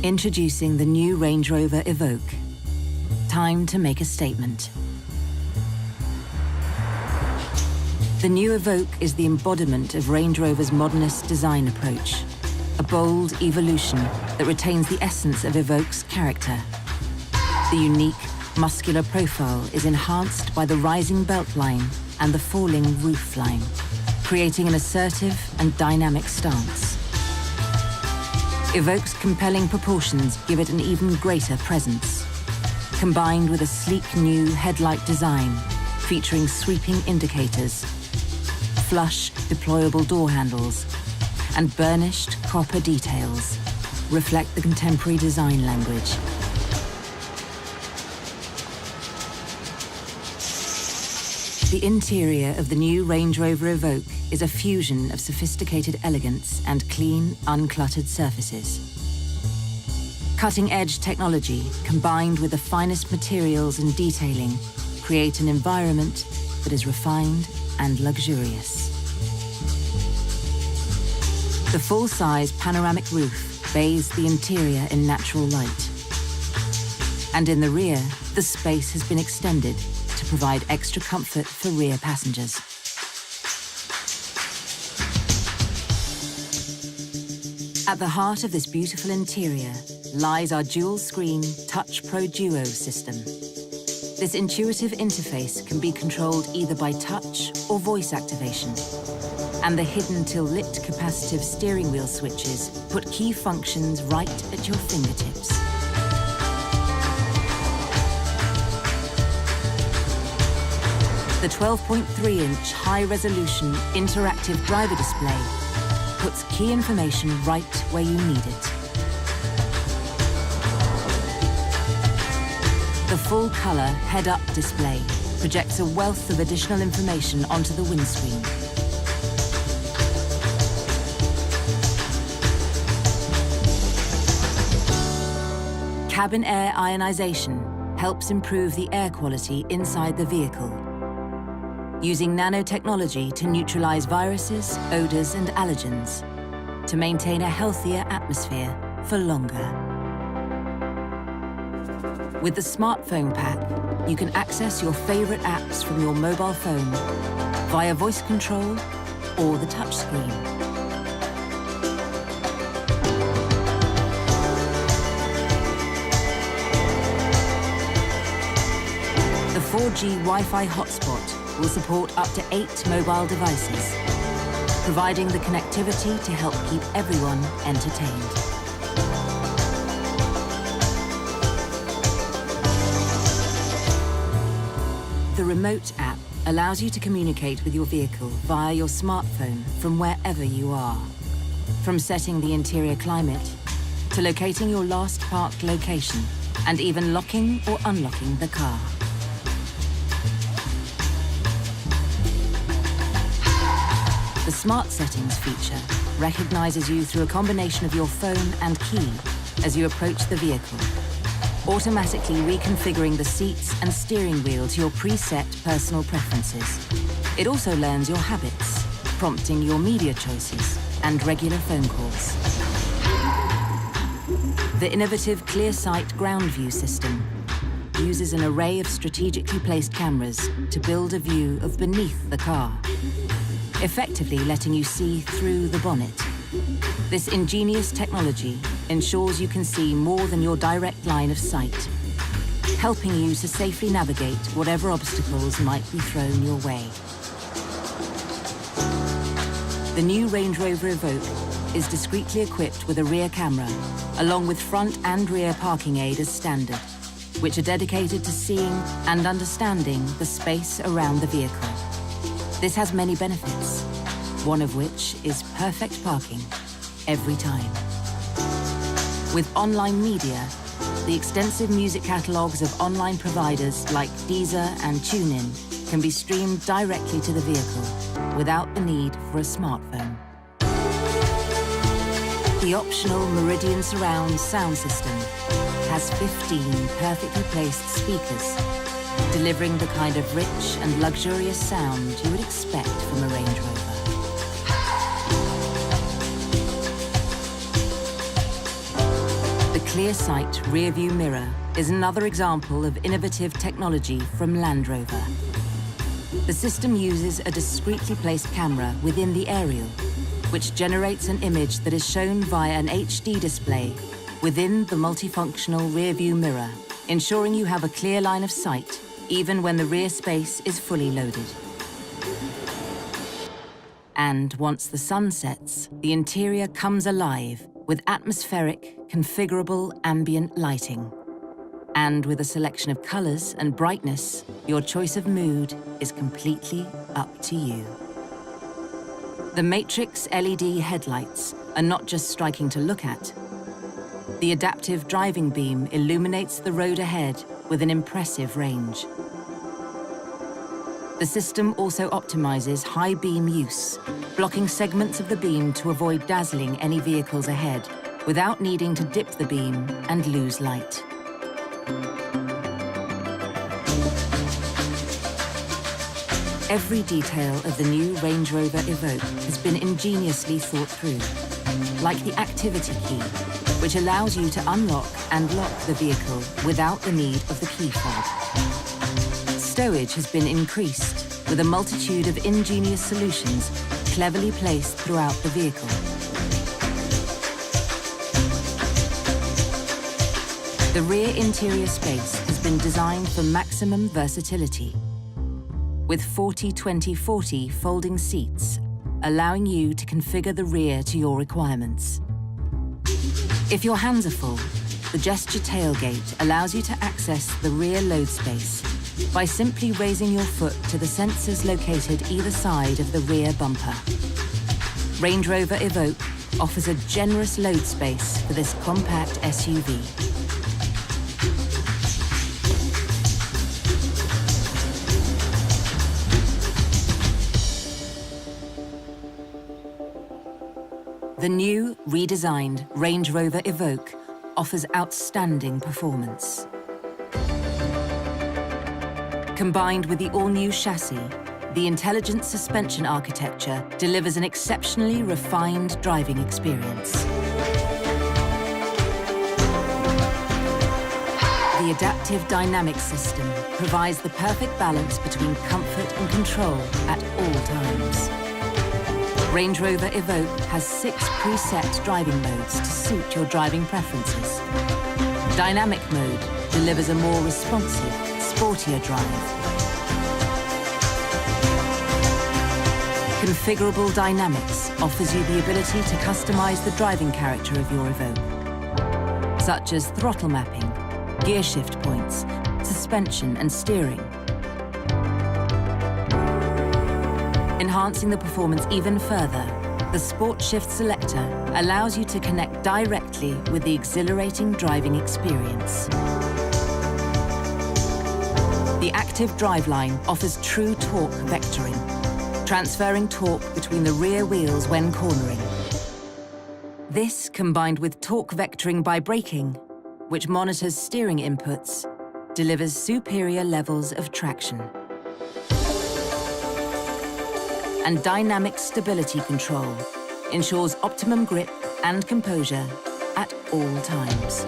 Introducing the new Range Rover Evoque. Time to make a statement. The new Evoque is the embodiment of Range Rover's modernist design approach. A bold evolution that retains the essence of Evoque's character. The unique, muscular profile is enhanced by the rising belt line and the falling roof line, creating an assertive and dynamic stance. Evoque's compelling proportions give it an even greater presence, combined with a sleek new headlight design featuring sweeping indicators, flush deployable door handles, and burnished copper details reflect the contemporary design language. The interior of the new Range Rover Evoque is a fusion of sophisticated elegance and clean, uncluttered surfaces. Cutting-edge technology combined with the finest materials and detailing create an environment that is refined and luxurious. The full-size panoramic roof bathes the interior in natural light. And in the rear, the space has been extended to provide extra comfort for rear passengers. At the heart of this beautiful interior lies our dual-screen Touch Pro Duo system. This intuitive interface can be controlled either by touch or voice activation, and the hidden till lit capacitive steering wheel switches put key functions right at your fingertips. The 12.3-inch high-resolution interactive driver display puts key information right where you need it. The full-color head-up display projects a wealth of additional information onto the windscreen. Cabin air ionization helps improve the air quality inside the vehicle, using nanotechnology to neutralize viruses, odors, and allergens to maintain a healthier atmosphere for longer. With the smartphone pack, you can access your favorite apps from your mobile phone via voice control or the touchscreen. The 4G Wi-Fi hotspot will support up to 8 mobile devices, providing the connectivity to help keep everyone entertained. The Remote app allows you to communicate with your vehicle via your smartphone from wherever you are. From setting the interior climate, to locating your last parked location, and even locking or unlocking the car. The Smart Settings feature recognizes you through a combination of your phone and key as you approach the vehicle, automatically reconfiguring the seats and steering wheel to your preset personal preferences. It also learns your habits, prompting your media choices and regular phone calls. The innovative ClearSight Ground View system uses an array of strategically placed cameras to build a view of beneath the car, effectively letting you see through the bonnet. This ingenious technology ensures you can see more than your direct line of sight, helping you to safely navigate whatever obstacles might be thrown your way. The new Range Rover Evoque is discreetly equipped with a rear camera, along with front and rear parking aid as standard, which are dedicated to seeing and understanding the space around the vehicle. This has many benefits, one of which is perfect parking every time. With online media, the extensive music catalogues of online providers like Deezer and TuneIn can be streamed directly to the vehicle without the need for a smartphone. The optional Meridian Surround sound system has 15 perfectly placed speakers, delivering the kind of rich and luxurious sound you would expect from a Range Rover. The clear sight rear-view mirror is another example of innovative technology from Land Rover. The system uses a discreetly placed camera within the aerial, which generates an image that is shown via an HD display within the multifunctional rear-view mirror, ensuring you have a clear line of sight even when the rear space is fully loaded. And once the sun sets, the interior comes alive with atmospheric, configurable ambient lighting. And with a selection of colors and brightness, your choice of mood is completely up to you. The Matrix LED headlights are not just striking to look at. The adaptive driving beam illuminates the road ahead with an impressive range. The system also optimizes high beam use, blocking segments of the beam to avoid dazzling any vehicles ahead, without needing to dip the beam and lose light. Every detail of the new Range Rover Evoque has been ingeniously thought through, like the activity key, which allows you to unlock and lock the vehicle without the need of the key fob. Stowage has been increased with a multitude of ingenious solutions cleverly placed throughout the vehicle. The rear interior space has been designed for maximum versatility, with 40-20-40 folding seats, allowing you to configure the rear to your requirements. If your hands are full, the gesture tailgate allows you to access the rear load space by simply raising your foot to the sensors located either side of the rear bumper. Range Rover Evoque offers a generous load space for this compact SUV. The new, redesigned Range Rover Evoque offers outstanding performance. Combined with the all-new chassis, the intelligent suspension architecture delivers an exceptionally refined driving experience. The adaptive dynamic system provides the perfect balance between comfort and control at all times. Range Rover Evoque has 6 preset driving modes to suit your driving preferences. Dynamic mode delivers a more responsive, sportier drive. Configurable Dynamics offers you the ability to customize the driving character of your Evoque, such as throttle mapping, gear shift points, suspension and steering. Enhancing the performance even further, the Sport Shift Selector allows you to connect directly with the exhilarating driving experience. The active driveline offers true torque vectoring, transferring torque between the rear wheels when cornering. This, combined with torque vectoring by braking, which monitors steering inputs, delivers superior levels of traction. And dynamic stability control ensures optimum grip and composure at all times.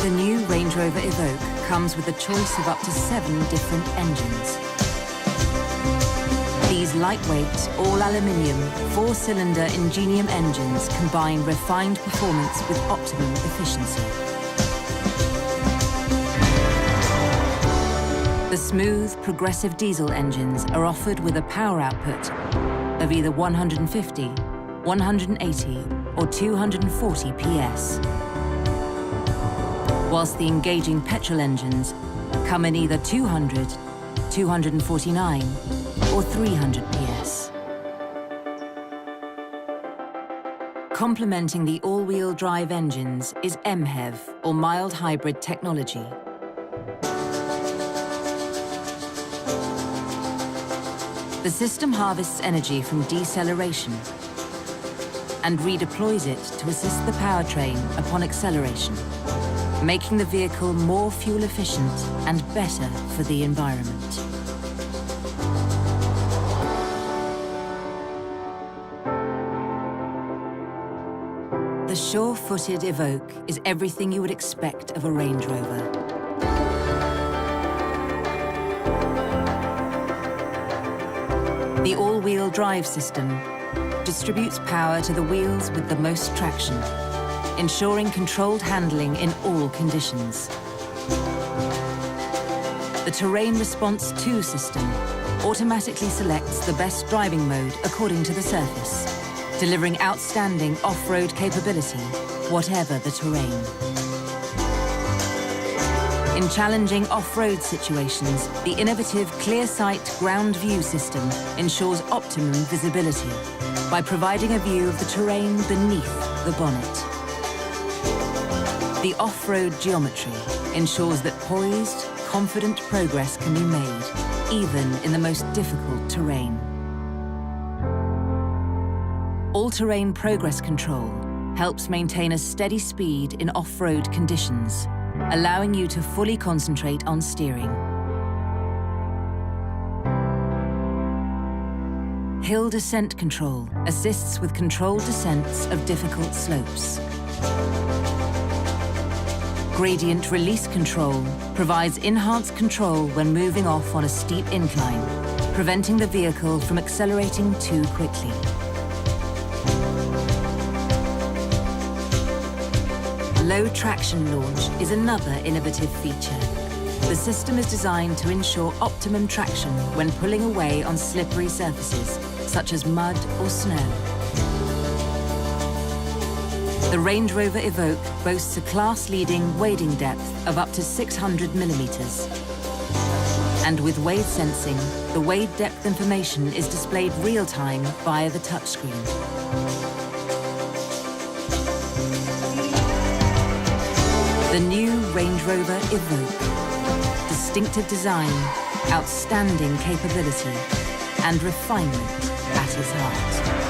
The new Range Rover Evoque comes with a choice of up to 7 different engines. These lightweight, all-aluminium, 4-cylinder Ingenium engines combine refined performance with optimum efficiency. The smooth, progressive diesel engines are offered with a power output of either 150, 180 or 240 PS, whilst the engaging petrol engines come in either 200, 249 or 300 PS. Complementing the all-wheel drive engines is MHEV, or mild hybrid technology. The system harvests energy from deceleration and redeploys it to assist the powertrain upon acceleration, making the vehicle more fuel efficient and better for the environment. The sure-footed Evoque is everything you would expect of a Range Rover. The all-wheel drive system distributes power to the wheels with the most traction, ensuring controlled handling in all conditions. The Terrain Response 2 system automatically selects the best driving mode according to the surface, delivering outstanding off-road capability, whatever the terrain. In challenging off-road situations, the innovative ClearSight ground view system ensures optimum visibility by providing a view of the terrain beneath the bonnet. The off-road geometry ensures that poised, confident progress can be made, even in the most difficult terrain. All-terrain progress control helps maintain a steady speed in off-road conditions, allowing you to fully concentrate on steering. Hill descent control assists with controlled descents of difficult slopes. Gradient release control provides enhanced control when moving off on a steep incline, preventing the vehicle from accelerating too quickly. Low traction launch is another innovative feature. The system is designed to ensure optimum traction when pulling away on slippery surfaces, such as mud or snow. The Range Rover Evoque boasts a class-leading wading depth of up to 600 millimeters. And with wade sensing, the wade depth information is displayed real-time via the touchscreen. The new Range Rover Evoque. Distinctive design, outstanding capability, and refinement at its heart.